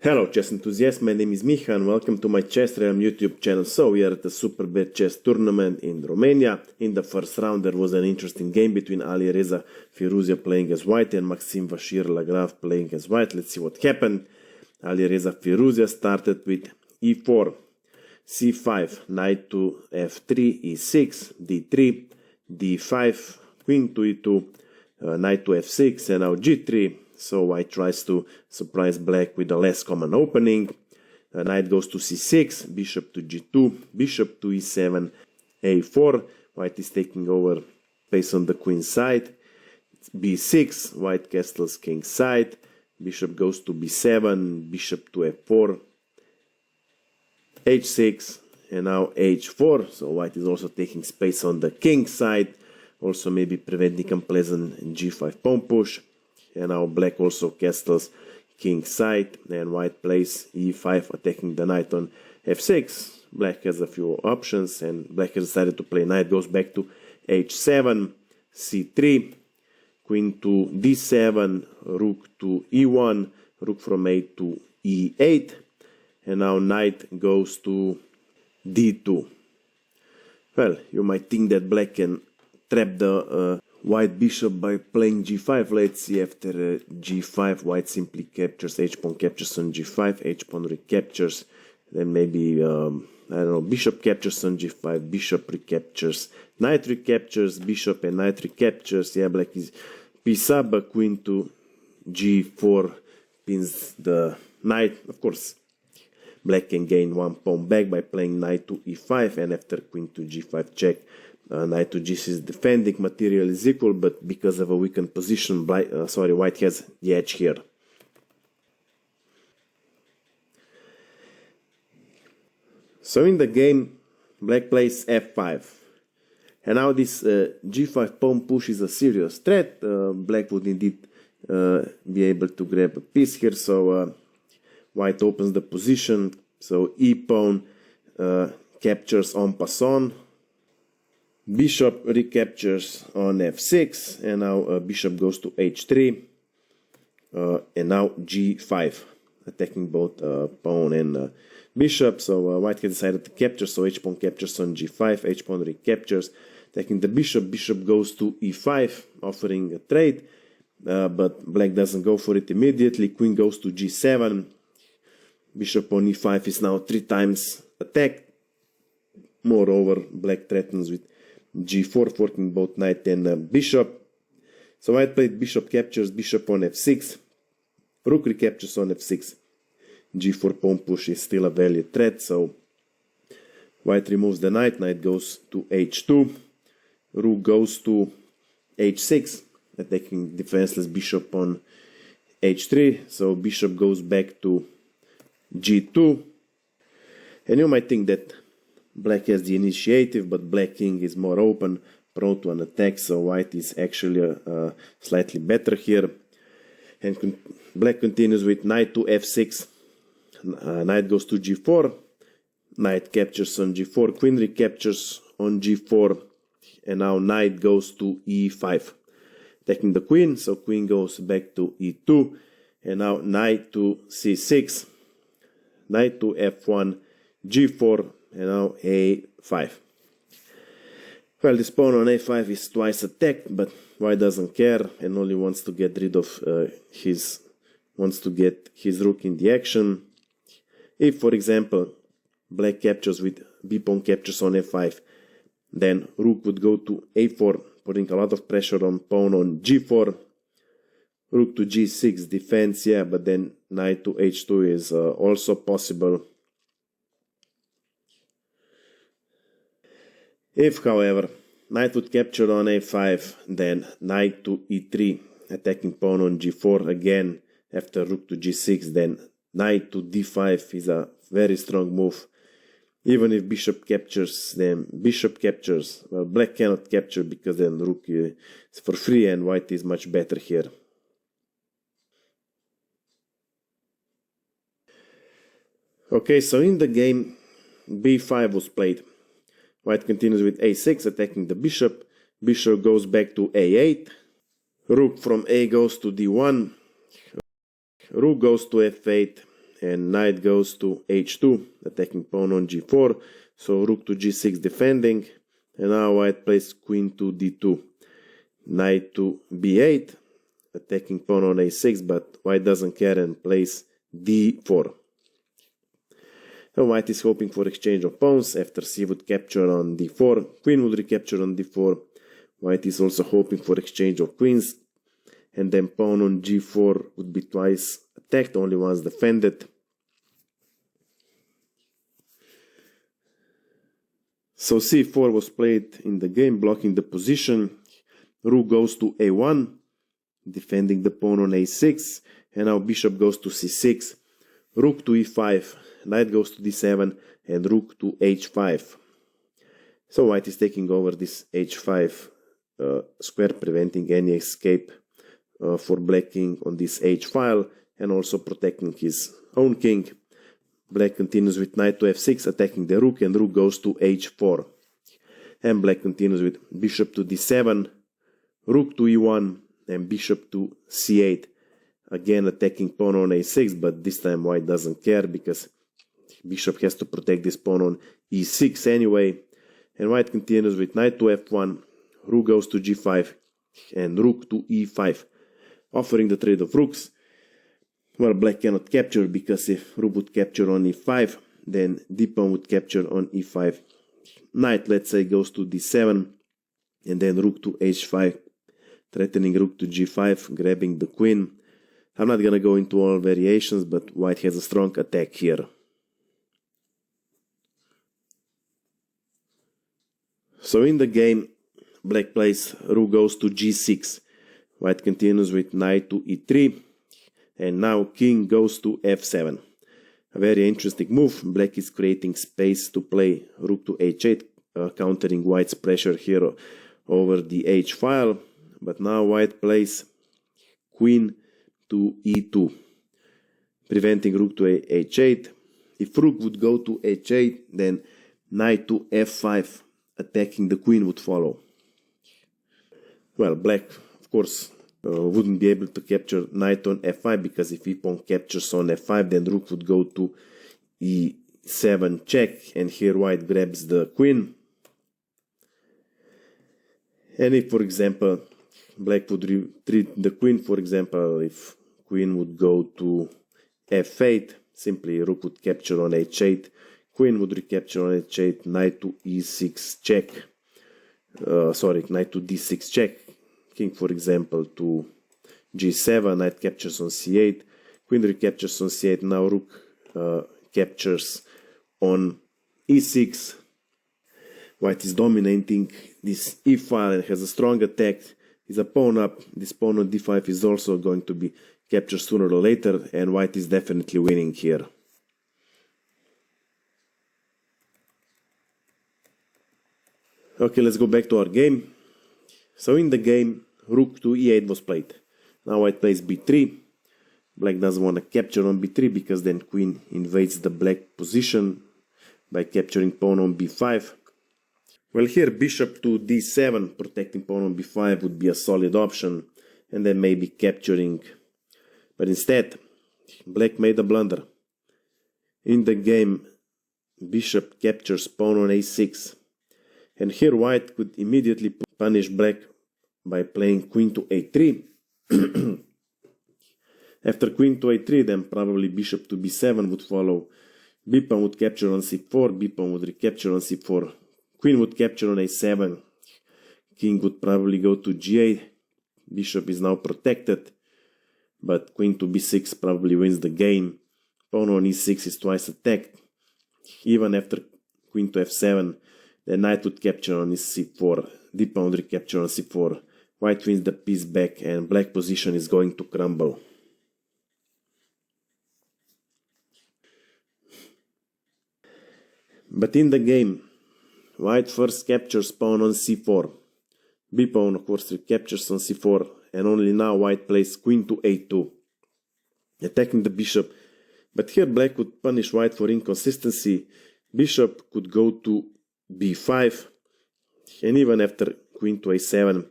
Hello chess enthusiasts, my name is Miha and welcome to my Chess Realm YouTube channel. So we are at the Superbet chess tournament in Romania. In the first round there was an interesting game between Alireza, Firouzja playing as white and Maxime, Vachier, Lagrave playing as white. Let's see what happened. Alireza, Firouzja started with e4, c5, knight to f3, e6, d3, d5, queen to e2, knight to f6 and now g3. So white tries to surprise black with a less common opening. Knight goes to c6, bishop to g2, bishop to e7, a4. White is taking over space on the queen side. b6, white castles king side. Bishop goes to b7, bishop to f4, h6, and now h4. So white is also taking space on the king side, also maybe preventing unpleasant g5 pawn push. And now black also castles king side, and white plays e5, attacking the knight on f6. Black has a few options, and black has decided to play knight goes back to h7, c3, queen to d7, rook to e1, rook from a to e8, and now knight goes to d2. Well, you might think that black can trap the white bishop by playing g5. Let's see, after g5, white simply captures, h-pawn captures on g5, h-pawn recaptures, then maybe, I don't know, bishop captures on g5, bishop recaptures, knight recaptures, bishop and knight recaptures. Yeah, black is p-sub, queen to g4 pins the knight. Of course, black can gain one pawn back by playing knight to e5, and after queen to g5 check, knight to g6 is defending, material is equal, but because of a weakened position, white has the edge here. So in the game, black plays f5, and now this g5 pawn push is a serious threat. Black would indeed be able to grab a piece here, so white opens the position, so e pawn captures en passant. Bishop recaptures on f6, and now bishop goes to h3, and now g5, attacking both pawn and bishop. So white has decided to capture, so h-pawn captures on g5, h-pawn recaptures, attacking the bishop. Bishop goes to e5, offering a trade, but black doesn't go for it immediately. Queen goes to g7, bishop on e5 is now 3 times attacked. Moreover, black threatens with g4, forking both knight and bishop. So white played bishop captures, bishop on f6, rook recaptures on f6, g4 pawn push is still a valid threat, so white removes the knight, knight goes to h2, rook goes to h6, attacking defenseless bishop on h3, so bishop goes back to g2, and you might think that black has the initiative, but black king is more open, prone to an attack, so white is actually slightly better here. And black continues with knight to f6, knight goes to g4, knight captures on g4, queen recaptures on g4, and now knight goes to e5, attacking the queen, so queen goes back to e2, and now knight to c6, knight to f1, g4, and now a5. Well, this pawn on a5 is twice attacked, but white doesn't care and only wants to get rid of his rook in the action. If, for example, black captures with b pawn captures on f5, then rook would go to a4, putting a lot of pressure on pawn on g4. Rook to g6 defense, yeah, but then knight to h2 is also possible. If, however, knight would capture on a5, then knight to e3, attacking pawn on g4 again. After rook to g6, then knight to d5 is a very strong move. Even if bishop captures, then bishop captures. Well, black cannot capture because then rook is for free and white is much better here. Okay, so in the game, b5 was played. White continues with a6, attacking the bishop. Bishop goes back to a8. Rook from a goes to d1. Rook goes to f8. and knight goes to h2, attacking pawn on g4, so rook to g6 defending, and now white plays queen to d2, knight to b8, attacking pawn on a6, but white doesn't care and plays d4. Now white is hoping for exchange of pawns. After c would capture on d4, queen would recapture on d4. White is also hoping for exchange of queens, and then pawn on g4 would be twice attacked, only once defended. So c4 was played in the game, blocking the position. Rook goes to a1, defending the pawn on a6, and now bishop goes to c6, rook to e5, knight goes to d7, and rook to h5. So white is taking over this h5 square, preventing any escape for black king on this h file, and also protecting his own king. Black continues with knight to f6, attacking the rook, and rook goes to h4. And black continues with bishop to d7, rook to e1, and bishop to c8. Again attacking pawn on a6, but this time white doesn't care because bishop has to protect this pawn on e6 anyway. And white continues with knight to f1, rook goes to g5, and rook to e5, offering the trade of rooks. Well, black cannot capture, because if rook would capture on e5, then d pawn would capture on e5. Knight, let's say, goes to d7, and then rook to h5, threatening rook to g5, grabbing the queen. I'm not gonna go into all variations, but white has a strong attack here. So in the game, black plays rook goes to g6. White continues with knight to e3, and now king goes to f7. A very interesting move. Black is creating space to play rook to h8, countering white's pressure here over the h file. But now white plays queen to e2, preventing rook to h8. If rook would go to h8, then knight to f5, attacking the queen, would follow. Well, black, of course, wouldn't be able to capture knight on f5, because if e-pawn captures on f5, then rook would go to e7 check, and here white grabs the queen. And if, for example, black would retreat the queen, for example, if queen would go to f8, simply rook would capture on h8, queen would recapture on h8, knight to e6 check, knight to d6 check, king, for example, to g7, knight captures on c8, queen recaptures on c8, now rook captures on e6. White is dominating this e file and has a strong attack. Is a pawn up. This pawn on d5 is also going to be captured sooner or later, and white is definitely winning here. Okay, let's go back to our game. So in the game, rook to e8 was played. Now white plays b3. Black doesn't want to capture on b3, because then queen invades the black position by capturing pawn on b5. Well, here bishop to d7, protecting pawn on b5, would be a solid option, and then maybe capturing. But instead, black made a blunder. In the game, bishop captures pawn on a6, and here white could immediately punish black by playing queen to a3. After queen to a3, then probably bishop to b7 would follow. B-pawn would capture on c4, b-pawn would recapture on c4. Queen would capture on a7, king would probably go to g8, bishop is now protected, but queen to b6 probably wins the game. Pawn on e6 is twice attacked. Even after queen to f7, the knight would capture on c4, d-pawn would recapture on c4. White wins the piece back, and black position is going to crumble. But in the game, white first captures pawn on c4. B-pawn, of course, recaptures on c4, and only now white plays queen to a2, attacking the bishop. But here black would punish white for inconsistency. Bishop could go to b5, and even after queen to a7,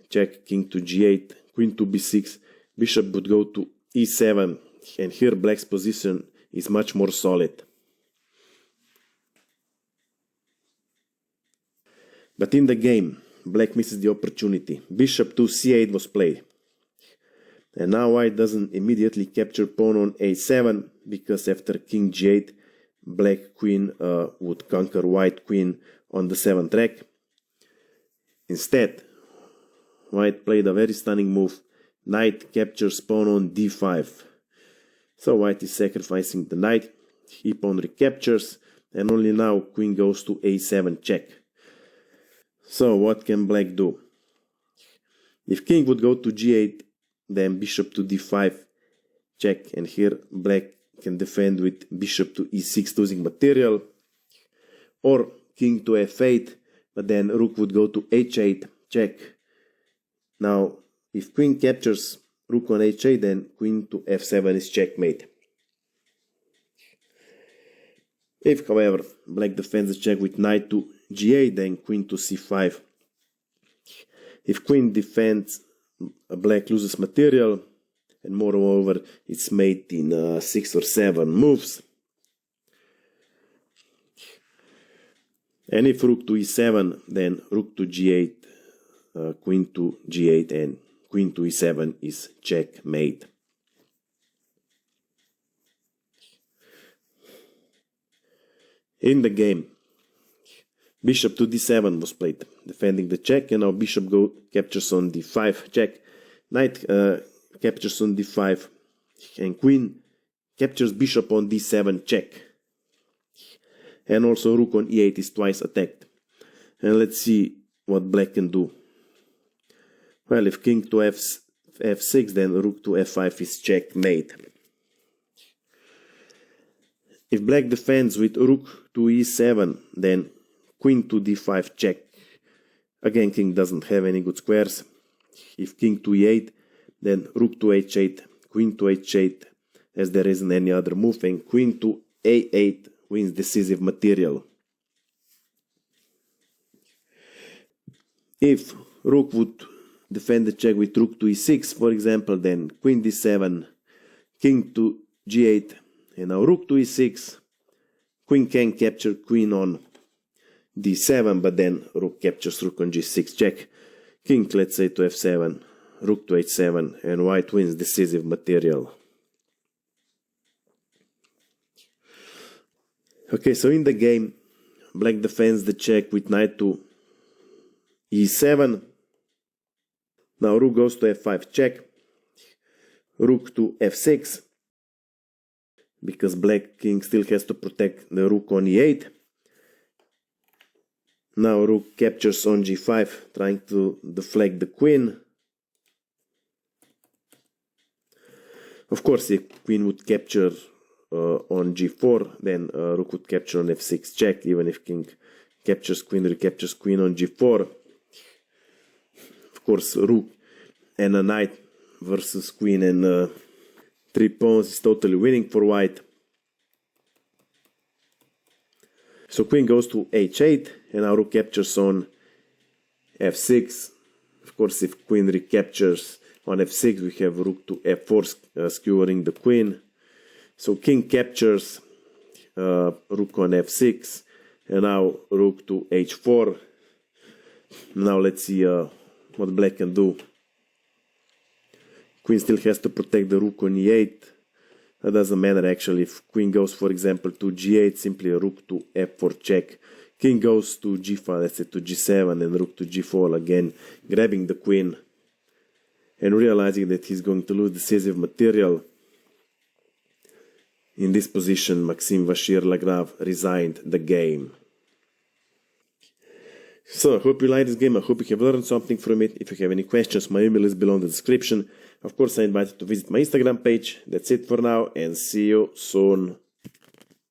check, king to g8, queen to b6, bishop would go to e7, and here black's position is much more solid. But in the game, black misses the opportunity. Bishop to c8 was played. And now white doesn't immediately capture pawn on a7, because after king g8, black queen would conquer white queen on the 7th rack. Instead, white played a very stunning move. Knight captures pawn on d5. So white is sacrificing the knight. He pawn recaptures, and only now queen goes to a7 check. So what can black do? If king would go to g8, then bishop to d5 check, and here black can defend with bishop to e6 losing material, or king to f8, but then rook would go to h8 check. Now if queen captures rook on h8, then queen to f7 is checkmate. If however black defends the check with knight to g8, then queen to c5. If queen defends, black loses material, and moreover it's made in 6 or 7 moves. And if rook to e7, then rook to g8, queen to g8, and queen to e7 is checkmate. In the game, bishop to d7 was played, defending the check, and now bishop captures on d5 check. Knight captures on d5, and queen captures bishop on d7 check. And also rook on e8 is twice attacked. And let's see what black can do. Well, if king to f6, then rook to f5 is checkmate. If black defends with rook to e7, then queen to d5 check. Again, king doesn't have any good squares. If king to e8, then rook to h8, queen to h8, as there isn't any other move, and queen to a8 wins decisive material. If rook would defend the check with rook to e6, for example, then queen d7, king to g8, and now rook to e6, queen can capture queen on d7, but then rook captures rook on g6 check, king let's say to f7, rook to h7, and white wins decisive material. Okay, so in the game, black defends the check with knight to e7. Now rook goes to f5 check, rook to f6, because black king still has to protect the rook on e8. Now rook captures on g5, trying to deflect the queen. Of course, if queen would capture on g4, then rook would capture on f6 check, even if king captures queen, recaptures queen on g4. Of course, rook and a knight versus queen and 3 pawns is totally winning for white. So queen goes to h8, and now rook captures on f6. Of course, if queen recaptures on f6, we have rook to f4 skewering the queen. So king captures rook on f6, and now rook to h4. Now let's see what black can do. Queen still has to protect the rook on e8. That doesn't matter actually. If queen goes, for example, to g8, simply rook to f4 check. King goes to g5, let's say to g7, and rook to g4 again, grabbing the queen and realizing that he's going to lose decisive material. In this position, Maxime Vachier Lagrave resigned the game. So, I hope you like this game. I hope you have learned something from it. If you have any questions, my email is below in the description. Of course, I invite you to visit my Instagram page. That's it for now, and see you soon.